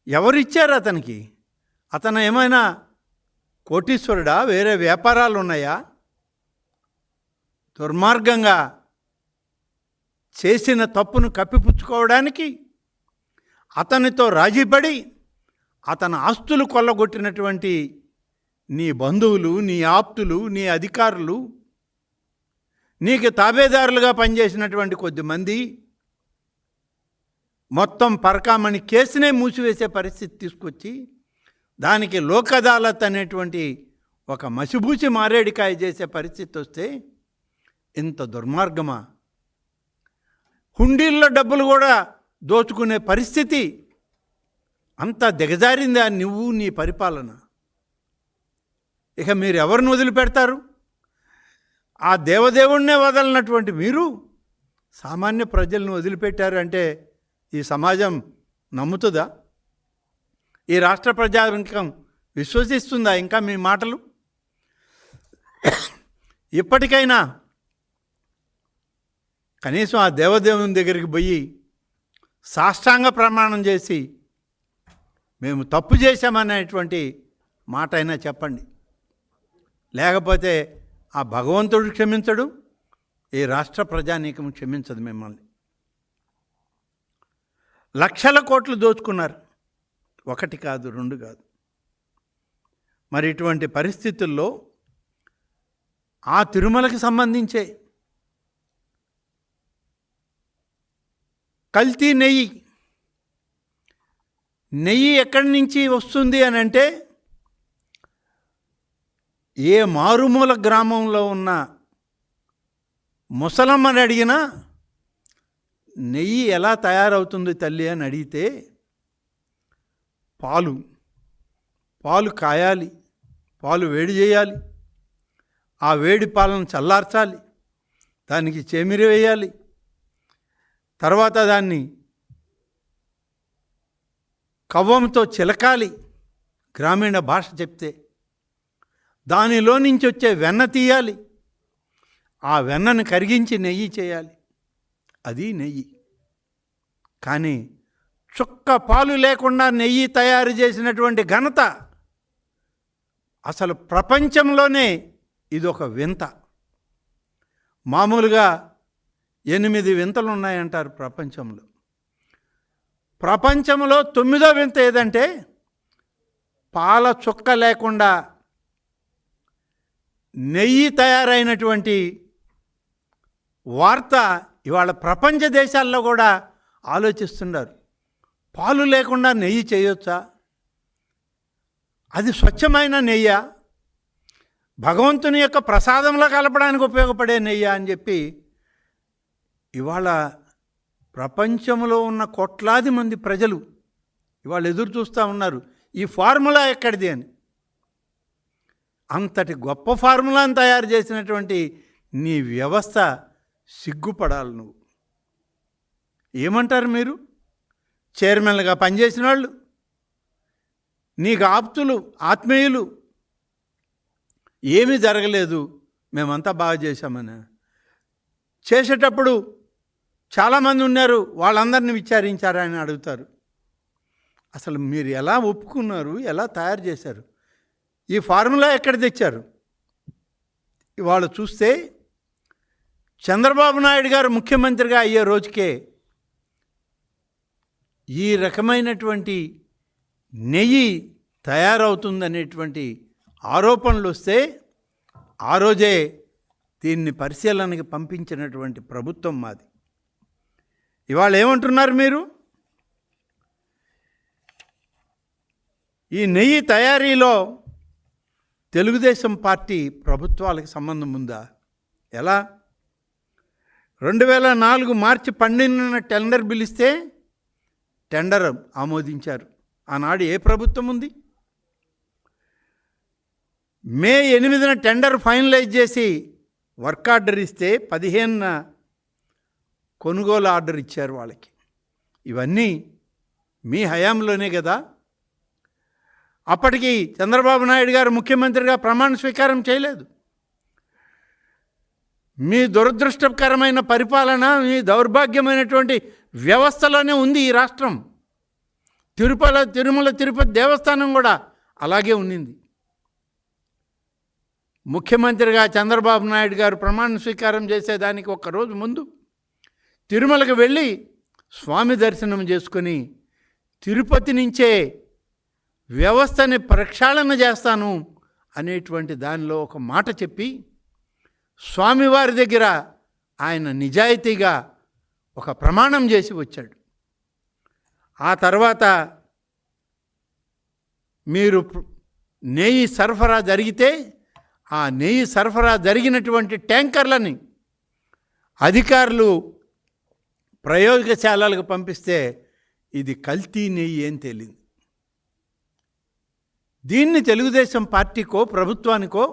ఎవరిచ్చారు అతనికి? అతను ఏమైనా కోటీశ్వరుడా? వేరే వ్యాపారాలు ఉన్నాయా? దుర్మార్గంగా చేసిన తప్పును కప్పిపుచ్చుకోవడానికి అతనితో రాజీపడి అతని ఆస్తులు కొల్లగొట్టినటువంటి నీ బంధువులు, నీ ఆప్తులు, నీ అధికారులు, నీకు తాబేదారులుగా పనిచేసినటువంటి కొద్దిమంది మొత్తం పరకామణి కేసునే మూసివేసే పరిస్థితి తీసుకొచ్చి దానికి లోక్ అదాలత్ అనేటువంటి ఒక మసిబూసి మారేడికాయ చేసే పరిస్థితి వస్తే ఇంత దుర్మార్గమా? హుండీల్లో డబ్బులు కూడా దోచుకునే పరిస్థితి అంత దిగజారిందా నువ్వు నీ పరిపాలన? ఇక మీరు ఎవరిని వదిలిపెడతారు? ఆ దేవదేవుణ్ణే వదలనటువంటి మీరు సామాన్య ప్రజలను వదిలిపెట్టారు అంటే ఈ సమాజం నమ్ముతుందా? ఈ రాష్ట్ర ప్రజానికం విశ్వసిస్తుందా ఇంకా మీ మాటలు? ఇప్పటికైనా కనీసం ఆ దేవదేవుని దగ్గరికి పోయి సాష్టాంగ ప్రమాణం చేసి మేము తప్పు చేశామనేటువంటి మాట అయినా చెప్పండి. లేకపోతే ఆ భగవంతుడు క్షమించడు, ఈ రాష్ట్ర ప్రజానీకం క్షమించదు మిమ్మల్ని. లక్షల కోట్లు దోచుకున్నారు, ఒకటి కాదు, రెండు కాదు. మరి ఇటువంటి పరిస్థితుల్లో ఆ తిరుమలకి సంబంధించే కల్తీ నెయ్యి ఎక్కడి నుంచి వస్తుంది అని అంటే ఏ మారుమూల గ్రామంలో ఉన్న ముసలమ్మని అడిగినా నెయ్యి ఎలా తయారవుతుంది తల్లి అని అడిగితే పాలు కాయాలి, పాలు వేడి చేయాలి, ఆ వేడి పాలను చల్లార్చాలి, దానికి చెమిరి వేయాలి, తర్వాత దాన్ని కవ్వంతో చిలకాలి, గ్రామీణ భాష చెప్తే దానిలో నుంచి వచ్చే వెన్న తీయాలి, ఆ వెన్నను కరిగించి నెయ్యి చేయాలి, అది నెయ్యి. కానీ చుక్క పాలు లేకుండా నెయ్యి తయారు చేసినటువంటి ఘనత అసలు ప్రపంచంలోనే ఇదొక వింత. మామూలుగా 8 వింతలు ఉన్నాయంటారు ప్రపంచంలో. ప్రపంచంలో 9వ వింత ఏదంటే పాల చుక్క లేకుండా నెయ్యి తయారైనటువంటి వార్త ఇవాళ ప్రపంచ దేశాల్లో కూడా ఆలోచిస్తున్నారు. పాలు లేకుండా నెయ్యి చేయొచ్చా? అది స్వచ్ఛమైన నెయ్యా? భగవంతుని యొక్క ప్రసాదంలో కలపడానికి ఉపయోగపడే నెయ్యా అని చెప్పి ఇవాళ ప్రపంచంలో ఉన్న కోట్లాది మంది ప్రజలు ఇవాళ ఎదురు చూస్తూ ఉన్నారు, ఈ ఫార్ములా ఎక్కడిది అని. అంతటి గొప్ప ఫార్ములాను తయారు చేసినటువంటి నీ వ్యవస్థ సిగ్గుపడాలి. నువ్వు ఏమంటారు? మీరు చైర్మన్లుగా పనిచేసిన వాళ్ళు, నీకు ఆప్తులు, ఆత్మీయులు, ఏమీ జరగలేదు, మేమంతా బాగా చేశామని చేసేటప్పుడు చాలామంది ఉన్నారు, వాళ్ళందరినీ విచారించారా అని అడుగుతారు. అసలు మీరు ఎలా ఒప్పుకున్నారు, ఎలా తయారు చేశారు, ఈ ఫార్ములా ఎక్కడ తెచ్చారు? ఇవాళ చూస్తే చంద్రబాబు నాయుడు గారు ముఖ్యమంత్రిగా అయ్యే రోజుకే ఈ రకమైనటువంటి నెయ్యి తయారవుతుందనేటువంటి ఆరోపణలు వస్తే ఆ రోజే దీన్ని పరిశీలనకి పంపించినటువంటి ప్రభుత్వం మాది. ఇవాళ ఏమంటున్నారు మీరు? ఈ నెయ్యి తయారీలో తెలుగుదేశం పార్టీ ప్రభుత్వాలకు సంబంధం ఉందా? ఎలా? 2004 మార్చి 12న టెండర్ పిలిస్తే టెండర్ ఆమోదించారు. ఆనాడు ఏ ప్రభుత్వం ఉంది? మే 8న టెండర్ ఫైనలైజ్ చేసి వర్క్ ఆర్డర్ ఇస్తే 15న కొనుగోలు ఆర్డర్ ఇచ్చారు వాళ్ళకి. ఇవన్నీ మీ హయాంలోనే కదా. అప్పటికి చంద్రబాబు నాయుడు గారు ముఖ్యమంత్రిగా ప్రమాణ స్వీకారం చేయలేదు. మీ దురదృష్టకరమైన పరిపాలన, మీ దౌర్భాగ్యమైనటువంటి వ్యవస్థలోనే ఉంది ఈ రాష్ట్రం. తిరుమల తిరుపతి దేవస్థానం కూడా అలాగే ఉండింది. ముఖ్యమంత్రిగా చంద్రబాబు నాయుడు గారు ప్రమాణ స్వీకారం చేసేదానికి ఒక్కరోజు ముందు తిరుమలకు వెళ్ళి స్వామి దర్శనం చేసుకొని తిరుపతి నుంచే వ్యవస్థని ప్రక్షాళన చేస్తాను అనేటువంటి దానిలో ఒక మాట చెప్పి స్వామివారి దగ్గర ఆయన నిజాయితీగా ఒక ప్రమాణం చేసి వచ్చాడు. ఆ తర్వాత మీరు నెయ్యి సరఫరా జరిగితే ఆ నెయ్యి సరఫరా జరిగినటువంటి ట్యాంకర్లని అధికారులు ప్రయోగశాలలకు పంపిస్తే ఇది కల్తీ నెయ్యి అని తేలింది. దీన్ని తెలుగుదేశం పార్టీకో ప్రభుత్వానికో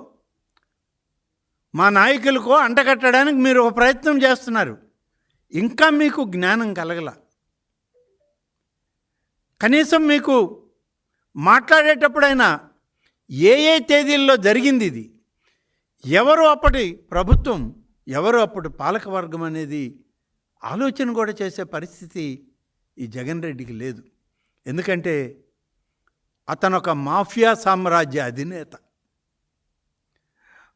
మా నాయకులకో అంటగట్టడానికి మీరు ఒక ప్రయత్నం చేస్తున్నారు. ఇంకా మీకు జ్ఞానం కలగల. కనీసం మీకు మాట్లాడేటప్పుడైనా ఏ తేదీల్లో జరిగింది ఇది, ఎవరు అప్పటి ప్రభుత్వం, ఎవరు అప్పటి పాలకవర్గం అనేది ఆలోచన కూడా చేసే పరిస్థితి ఈ జగన్ రెడ్డికి లేదు. ఎందుకంటే అతను ఒక మాఫియా సామ్రాజ్య అధినేత.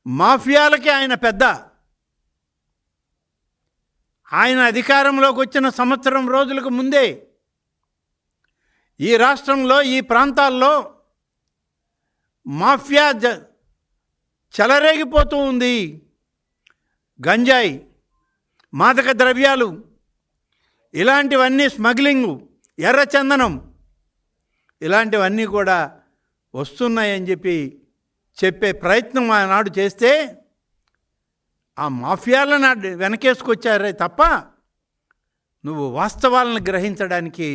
మాఫియాలకి ఆయన పెద్ద. ఆయన అధికారంలోకి వచ్చిన సంవత్సరం రోజులకు ముందే ఈ రాష్ట్రంలో ఈ ప్రాంతాల్లో మాఫియా చెలరేగిపోతూ ఉంది. గంజాయి, మాదక ద్రవ్యాలు, ఇలాంటివన్నీ స్మగ్లింగు, ఎర్రచందనం, ఇలాంటివన్నీ కూడా వస్తున్నాయని చెప్పే ప్రయత్నం ఆనాడు చేస్తే ఆ మాఫియాలను వెనకేసుకొచ్చారే తప్ప నువ్వు వాస్తవాలను గ్రహించడానికి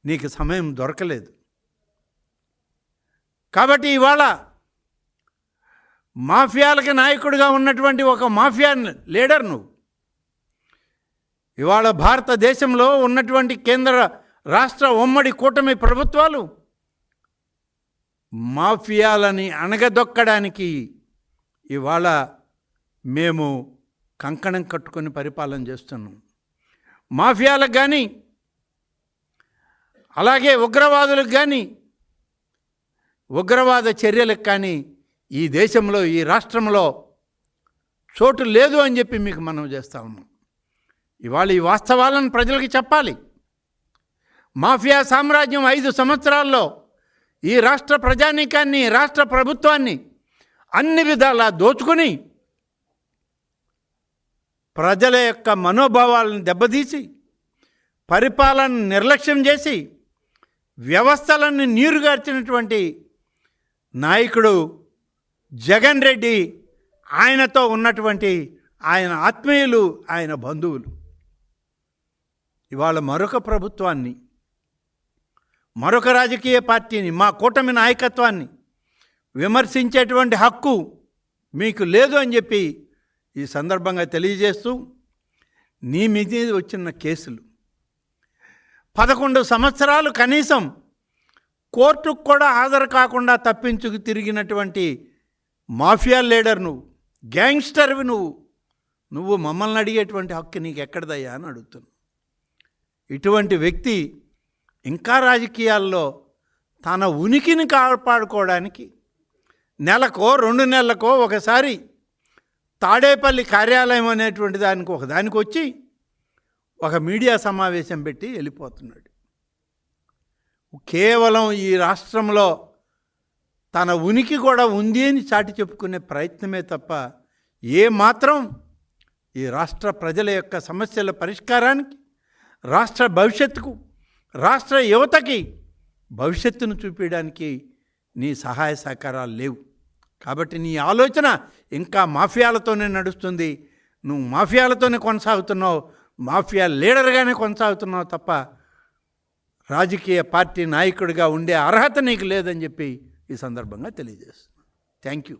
నీకు సమయం దొరకలేదు. కాబట్టి ఇవాళ మాఫియాలకి నాయకుడిగా ఉన్నటువంటి ఒక మాఫియా లీడర్ నువ్వు. ఇవాళ భారతదేశంలో ఉన్నటువంటి కేంద్ర రాష్ట్ర ఉమ్మడి కూటమి ప్రభుత్వాలు మాఫియాలని అణగదొక్కడానికి ఇవాళ మేము కంకణం కట్టుకొని పరిపాలన చేస్తున్నాం. మాఫియాలకు కానీ అలాగే ఉగ్రవాదులకు కానీ ఉగ్రవాద చర్యలకు కానీ ఈ దేశంలో ఈ రాష్ట్రంలో చోటు లేదు అని చెప్పి మీకు మనం చేస్తా ఉన్నాం. ఇవాళ ఈ వాస్తవాలను ప్రజలకి చెప్పాలి. మాఫియా సామ్రాజ్యం 5 సంవత్సరాల్లో ఈ రాష్ట్ర ప్రజానీకాన్ని, రాష్ట్ర ప్రభుత్వాన్ని అన్ని విధాలా దోచుకొని ప్రజల యొక్క మనోభావాలను దెబ్బతీసి, పరిపాలన నిర్లక్ష్యం చేసి, వ్యవస్థలను నీరుగార్చినటువంటి నాయకుడు జగన్ రెడ్డి, ఆయనతో ఉన్నటువంటి ఆయన ఆత్మీయులు, ఆయన బంధువులు ఇవాళ మరొక ప్రభుత్వాన్ని, మరొక రాజకీయ పార్టీని, మా కూటమి నాయకత్వాన్ని విమర్శించేటువంటి హక్కు మీకు లేదు అని చెప్పి ఈ సందర్భంగా తెలియజేస్తూ, నీ మీద వచ్చిన కేసులు 11 సంవత్సరాలు కనీసం కోర్టుకు కూడా హాజరు కాకుండా తప్పించుకు తిరిగినటువంటి మాఫియా లీడర్ నువ్వు, గ్యాంగ్స్టర్వి నువ్వు మమ్మల్ని అడిగేటువంటి హక్కు నీకు ఎక్కడదయ్యా అని అడుగుతున్నావు. ఇటువంటి వ్యక్తి ఇంకా రాజకీయాల్లో తన ఉనికిని కాపాడుకోవడానికి నెలకో 2 నెలలకో ఒకసారి తాడేపల్లి కార్యాలయం అనేటువంటి దానికి వచ్చి ఒక మీడియా సమావేశం పెట్టి వెళ్ళిపోతున్నాడు. కేవలం ఈ రాష్ట్రంలో తన ఉనికి కూడా ఉంది అని చాటి చెప్పుకునే ప్రయత్నమే తప్ప ఏమాత్రం ఈ రాష్ట్ర ప్రజల యొక్క సమస్యల పరిష్కారానికి, రాష్ట్ర భవిష్యత్తుకు, రాష్ట్ర యువతకి భవిష్యత్తును చూపించడానికి నీ సహాయ సహకారాలు లేవు. కాబట్టి నీ ఆలోచన ఇంకా మాఫియాలతోనే నడుస్తుంది. నువ్వు మాఫియాలతోనే కొనసాగుతున్నావు, మాఫియా లీడర్గానే కొనసాగుతున్నావు తప్ప రాజకీయ పార్టీ నాయకుడిగా ఉండే అర్హత నీకు లేదని చెప్పి ఈ సందర్భంగా తెలియజేస్తున్నాను. Thank you.